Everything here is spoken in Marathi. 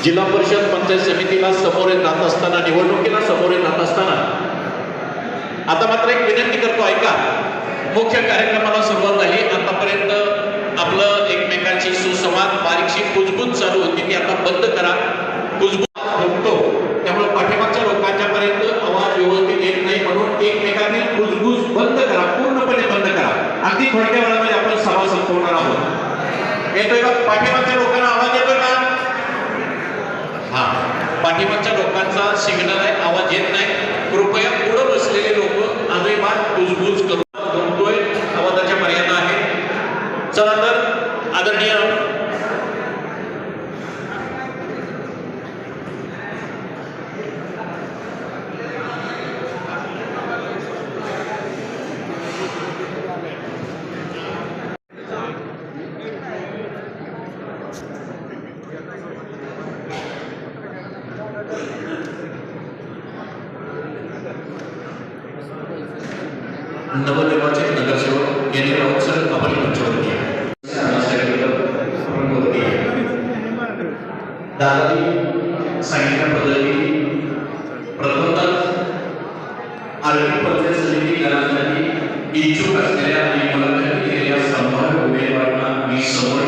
जिल्हा परिषद पंचायत समितीला समोर जात असताना, निवडणुकीला समोर जात असताना आता मात्र एक विनंती करतो, ऐका. मुख्य कार्यक्रमाला सुरुवात झाली. आतापर्यंत आपलं एकमेकांची सुसंवाद बारीकशी कुजबूज चालू होती, ती आता बंद करा. कुजबूज होतो त्यामुळे पाठीमागच्या लोकांच्या पर्यंत आवाज व्यवस्थित येत नाही, म्हणून एकमेकांनी कुजबूज बंद करा, पूर्णपणे बंद करा. अगदी थोड्या वेळामध्ये आपण सभा संपवणार आहोत. येतोय का पाठीमागच्या लोकांना आवाज येतोय का? हा, पाठीमागच्या लोकांचा सिग्नल आहे, आवाज येत नाही. कृपया पुढे बसलेले लोक अजिबात कुजबूज करू नकोय, आवाजाच्या मर्यादा आहे. चला तर आदरणीय नवनिर्वाचित नगरसेवक केंद्र राऊत सर आपण मंचावरती दादाजी सांगितल्या पद्धतीने प्रथमतः आर्थिक पंचायत समिती करण्यासाठी इच्छुक असलेल्या आणि मला केलेल्या संभाव्य उमेदवारांना मी समोर